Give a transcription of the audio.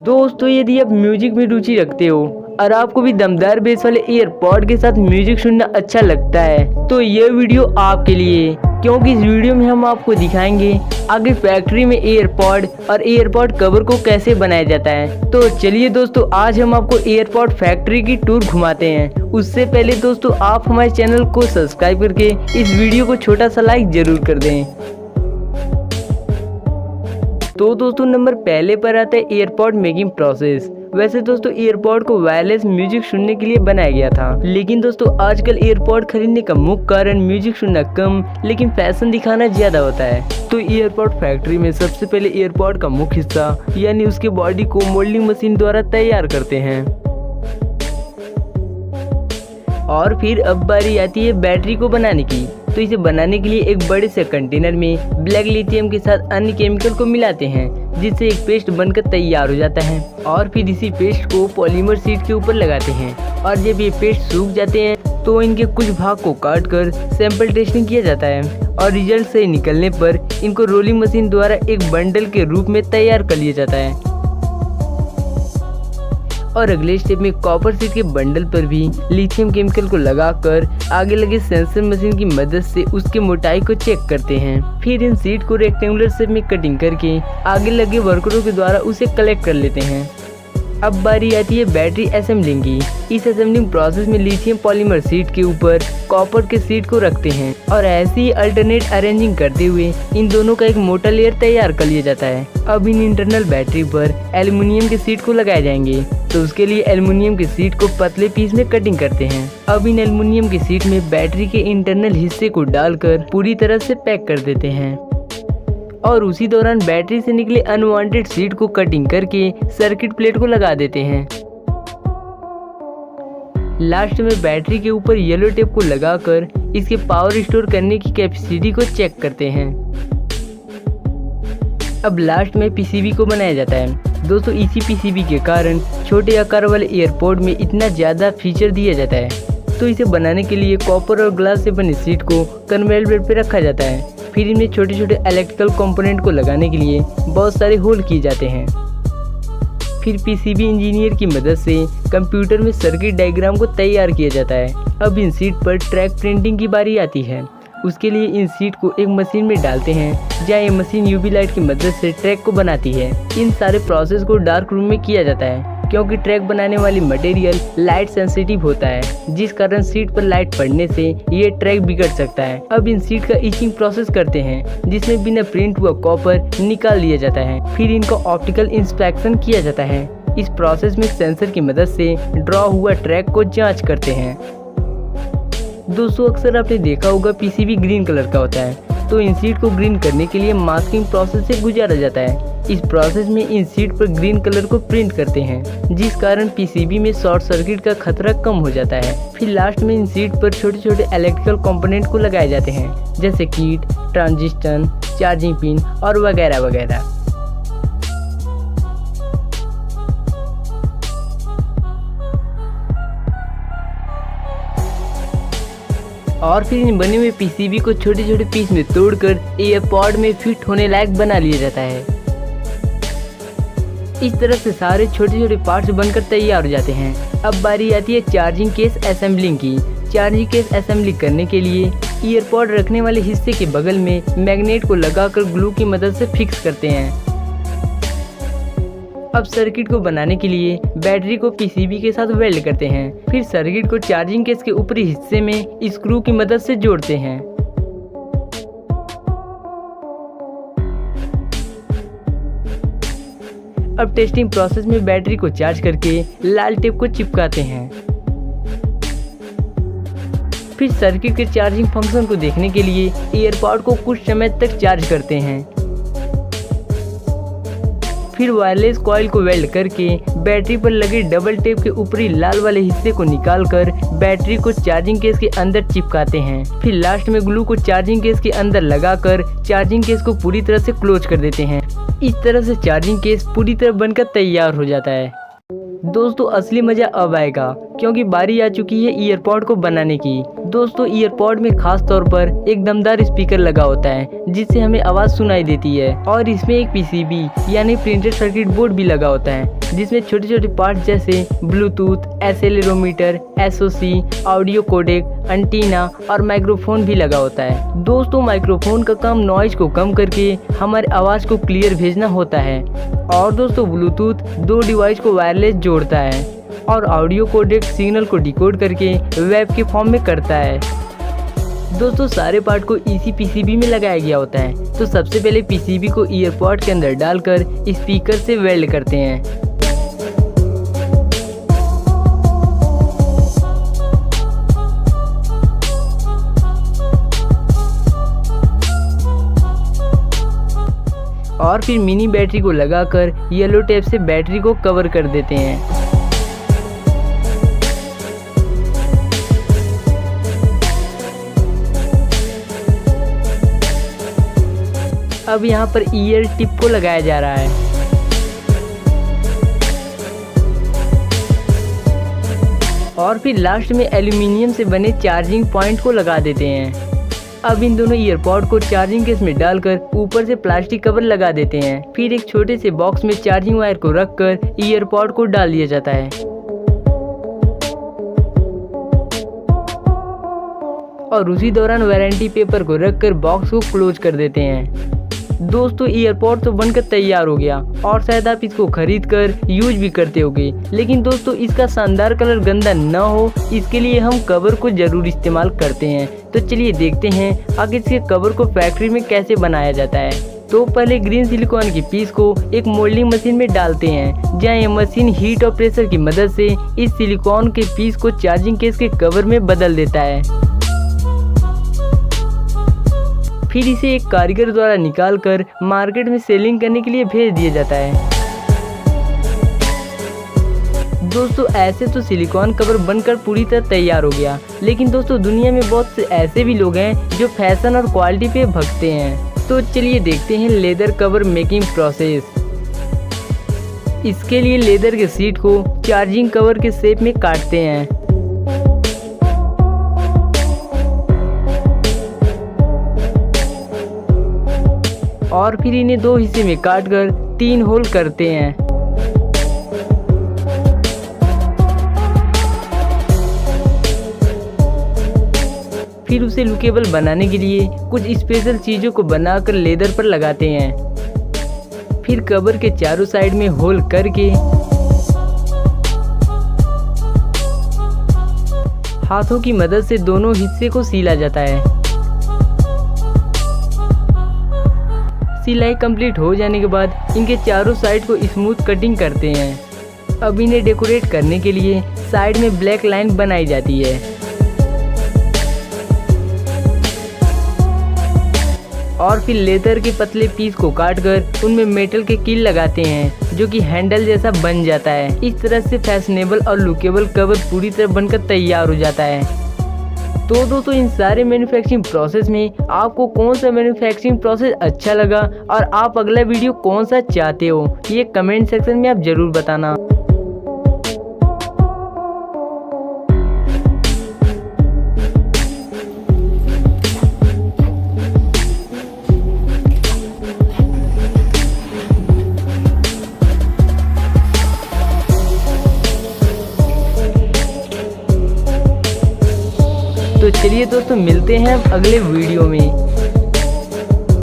दोस्तों यदि आप म्यूजिक में रुचि रखते हो और आपको भी दमदार बेस वाले ईयरपॉड के साथ म्यूजिक सुनना अच्छा लगता है तो ये वीडियो आपके लिए है, क्योंकि इस वीडियो में हम आपको दिखाएंगे आगे फैक्ट्री में ईयरपॉड और ईयरपॉड कवर को कैसे बनाया जाता है। तो चलिए दोस्तों, आज हम आपको ईयरपॉड फैक्ट्री की टूर घुमाते हैं। उससे पहले दोस्तों, आप हमारे चैनल को सब्सक्राइब करके इस वीडियो को छोटा सा लाइक जरूर कर दें। तो दोस्तों, नंबर पहले पर आता है ईयरपॉड मेकिंग प्रोसेस। वैसे दोस्तों, ईयरपॉड को वायरलेस म्यूजिक सुनने के लिए बनाया गया था, लेकिन दोस्तों आजकल ईयरपॉड खरीदने का मुख्य कारण म्यूजिक सुनना कम लेकिन फैशन दिखाना ज्यादा होता है। तो ईयरपॉड फैक्ट्री में सबसे पहले ईयरपॉड का मुख्य हिस्सा यानी उसके बॉडी को मोल्डिंग मशीन द्वारा तैयार करते हैं और फिर अब बारी आती है बैटरी को बनाने की। तो इसे बनाने के लिए एक बड़े से कंटेनर में ब्लैक लिथियम के साथ अन्य केमिकल को मिलाते हैं, जिससे एक पेस्ट बनकर तैयार हो जाता है और फिर इसी पेस्ट को पॉलीमर शीट के ऊपर लगाते हैं। और जब ये पेस्ट सूख जाते हैं तो इनके कुछ भाग को काट कर सैंपल टेस्टिंग किया जाता है और रिजल्ट सही निकलने पर इनको रोलिंग मशीन द्वारा एक बंडल के रूप में तैयार कर लिया जाता है। और अगले स्टेप में कॉपर शीट के बंडल पर भी लिथियम केमिकल को लगाकर आगे लगे सेंसर मशीन की मदद से उसकी मोटाई को चेक करते हैं। फिर इन शीट को रेक्टेंगुलर शेप में कटिंग करके आगे लगे वर्करों के द्वारा उसे कलेक्ट कर लेते हैं। अब बारी आती है बैटरी असेंबलिंग की। इस असेंबलिंग प्रोसेस में लिथियम पॉलीमर शीट के ऊपर कॉपर के शीट को रखते हैं और ऐसे ही अल्टरनेट अरेंजिंग करते हुए इन दोनों का एक मोटा लेयर तैयार कर लिया जाता है। अब इन इंटरनल बैटरी पर एल्युमिनियम के शीट को लगाए जाएंगे, तो उसके लिए एल्युमिनियम के शीट को पतले पीस में कटिंग करते हैं। अब इन एल्युमिनियम के शीट में बैटरी के इंटरनल हिस्से को डालकर पूरी तरह से पैक कर देते हैं और उसी दौरान बैटरी से निकले अनवांटेड शीट को कटिंग करके सर्किट प्लेट को लगा देते हैं। लास्ट में बैटरी के ऊपर येलो टेप को लगाकर इसके पावर स्टोर करने की कैपेसिटी को चेक करते हैं। अब लास्ट में पीसीबी को बनाया जाता है। दोस्तों इसी पीसीबी के कारण छोटे आकार वाले ईयरपॉड में इतना ज़्यादा फीचर दिया जाता है। तो इसे बनाने के लिए कॉपर और ग्लास से बनी शीट को कन्वेयर बेल्ट पर रखा जाता है। फिर इनमें छोटे छोटे इलेक्ट्रिकल कंपोनेंट को लगाने के लिए बहुत सारे होल किए जाते हैं। फिर पीसीबी इंजीनियर की मदद से कंप्यूटर में सर्किट डायग्राम को तैयार किया जाता है। अब इन शीट पर ट्रैक प्रिंटिंग की बारी आती है। उसके लिए इन शीट को एक मशीन में डालते हैं, जहाँ ये मशीन यूवी लाइट की मदद से ट्रैक को बनाती है। इन सारे प्रोसेस को डार्क रूम में किया जाता है, क्योंकि ट्रैक बनाने वाली मटेरियल लाइट सेंसिटिव होता है, जिस कारण शीट पर लाइट पड़ने से ये ट्रैक बिगड़ सकता है। अब इन शीट का इचिंग प्रोसेस करते हैं, जिसमें बिना प्रिंट हुआ कॉपर निकाल लिया जाता है। फिर इनका ऑप्टिकल इंस्पेक्शन किया जाता है। इस प्रोसेस में सेंसर की मदद से ड्रॉ हुआ ट्रैक को जांच करते हैं। दोस्तों अक्सर आपने देखा होगा पीसीबी ग्रीन कलर का होता है, तो इन शीट को ग्रीन करने के लिए मास्किंग प्रोसेस से गुजारा जाता है। इस प्रोसेस में इन शीट पर ग्रीन कलर को प्रिंट करते हैं, जिस कारण पीसीबी में शॉर्ट सर्किट का खतरा कम हो जाता है। फिर लास्ट में इन शीट पर छोटे छोटे इलेक्ट्रिकल कंपोनेंट को लगाए जाते हैं, जैसे कीट, ट्रांजिस्टर, चार्जिंग पिन और वगैरह वगैरह। और फिर इन बने हुए पीसीबी को छोटे छोटे पीस में तोड़कर ईयरपॉड में फिट होने लायक बना लिया जाता है। इस तरह से सारे छोटे छोटे पार्ट्स बनकर तैयार हो जाते हैं। अब बारी आती है चार्जिंग केस असेंबलिंग की। चार्जिंग केस असेंबली करने के लिए ईयरपॉड रखने वाले हिस्से के बगल में मैग्नेट को लगाकर ग्लू की मदद से फिक्स करते हैं। अब सर्किट को बनाने के लिए बैटरी को पीसीबी के साथ वेल्ड करते हैं। फिर सर्किट को चार्जिंग केस के ऊपरी हिस्से में स्क्रू की मदद से जोड़ते हैं। अब टेस्टिंग प्रोसेस में बैटरी को चार्ज करके लाल टेप को चिपकाते हैं। फिर सर्किट के चार्जिंग फंक्शन को देखने के लिए ईयरपॉड को कुछ समय तक चार्ज करते हैं। फिर वायरलेस कॉइल को वेल्ड करके बैटरी पर लगे डबल टेप के ऊपरी लाल वाले हिस्से को निकालकर बैटरी को चार्जिंग केस के अंदर चिपकाते हैं। फिर लास्ट में ग्लू को चार्जिंग केस के अंदर लगाकर चार्जिंग केस को पूरी तरह से क्लोज कर देते हैं। इस तरह से चार्जिंग केस पूरी तरह बनकर तैयार हो जाता है। दोस्तों असली मजा अब आएगा, क्योंकि बारी आ चुकी है ईयरपॉड को बनाने की। दोस्तों ईयरपॉड में खास तौर पर एक दमदार स्पीकर लगा होता है जिससे हमें आवाज़ सुनाई देती है, और इसमें एक पीसीबी यानी प्रिंटेड सर्किट बोर्ड भी लगा होता है जिसमें छोटे छोटे पार्ट जैसे bluetooth, accelerometer, SoC, audio codec, antenna और माइक्रोफोन भी लगा होता है। दोस्तों माइक्रोफोन का काम नॉइज को कम करके हमारे आवाज़ को क्लियर भेजना होता है, और दोस्तों ब्लूटूथ दो डिवाइस को वायरलेस जोड़ता है, और ऑडियो कोडेक सिग्नल को डिकोड करके वेब के फॉर्म में करता है। दोस्तों सारे पार्ट को इसी पीसीबी में लगाया गया होता है। तो सबसे पहले पीसीबी को ईयरपॉड के अंदर डालकर स्पीकर से वेल्ड करते हैं। और फिर मिनी बैटरी को लगाकर येलो टेप से बैटरी को कवर कर देते हैं। अब यहाँ पर ईयर टिप को लगाया जा रहा है। और फिर लास्ट में एल्यूमिनियम से बने चार्जिंग पॉइंट को लगा देते हैं। अब इन दोनों ईयरपॉड को चार्जिंग केस में डालकर ऊपर से प्लास्टिक कवर लगा देते हैं। फिर एक छोटे से बॉक्स में चार्जिंग वायर को रखकर ईयरपॉड को डाल दिया जाता है, और उसी दौरान वारंटी पेपर को रखकर बॉक्स को क्लोज कर देते हैं। दोस्तों ईयरपॉड तो बनकर तैयार हो गया, और शायद आप इसको खरीद कर यूज भी करते होगे, लेकिन दोस्तों इसका शानदार कलर गंदा न हो इसके लिए हम कवर को जरूर इस्तेमाल करते हैं। तो चलिए देखते हैं आगे इसके कवर को फैक्ट्री में कैसे बनाया जाता है। तो पहले ग्रीन सिलिकॉन की पीस को एक मोल्डिंग मशीन में डालते हैं, जहां ये मशीन हीट और प्रेशर की मदद से इस सिलिकॉन के पीस को चार्जिंग केस के कवर में बदल देता है। फिर इसे एक कारीगर द्वारा निकालकर मार्केट में सेलिंग करने के लिए भेज दिया जाता है। दोस्तों ऐसे तो सिलिकॉन कवर बनकर पूरी तरह तैयार हो गया, लेकिन दोस्तों दुनिया में बहुत से ऐसे भी लोग हैं जो फैशन और क्वालिटी पे भगते हैं। तो चलिए देखते हैं लेदर कवर मेकिंग प्रोसेस। इसके लिए लेदर के शीट को चार्जिंग कवर के शेप में काटते हैं। और फिर इन्हें दो हिस्से में काटकर 3 होल करते हैं। फिर उसे लुकेबल बनाने के लिए कुछ स्पेशल चीजों को बनाकर लेदर पर लगाते हैं। फिर कवर के चारों साइड में होल करके हाथों की मदद से दोनों हिस्से को सीला जाता है। सिलाई कंप्लीट हो जाने के बाद इनके चारों साइड को स्मूथ कटिंग करते हैं। अब इन्हें डेकोरेट करने के लिए साइड में ब्लैक लाइन बनाई जाती है। और फिर लेदर के पतले पीस को काटकर उनमें मेटल के कील लगाते हैं, जो कि हैंडल जैसा बन जाता है। इस तरह से फैशनेबल और लुकेबल कवर पूरी तरह बनकर तैयार हो जाता है। तो दोस्तों इन सारे मैन्युफैक्चरिंग प्रोसेस में आपको कौन सा मैन्युफैक्चरिंग प्रोसेस अच्छा लगा और आप अगला वीडियो कौन सा चाहते हो, ये कमेंट सेक्शन में आप जरूर बताना। तो चलिए दोस्तों मिलते हैं अगले वीडियो में।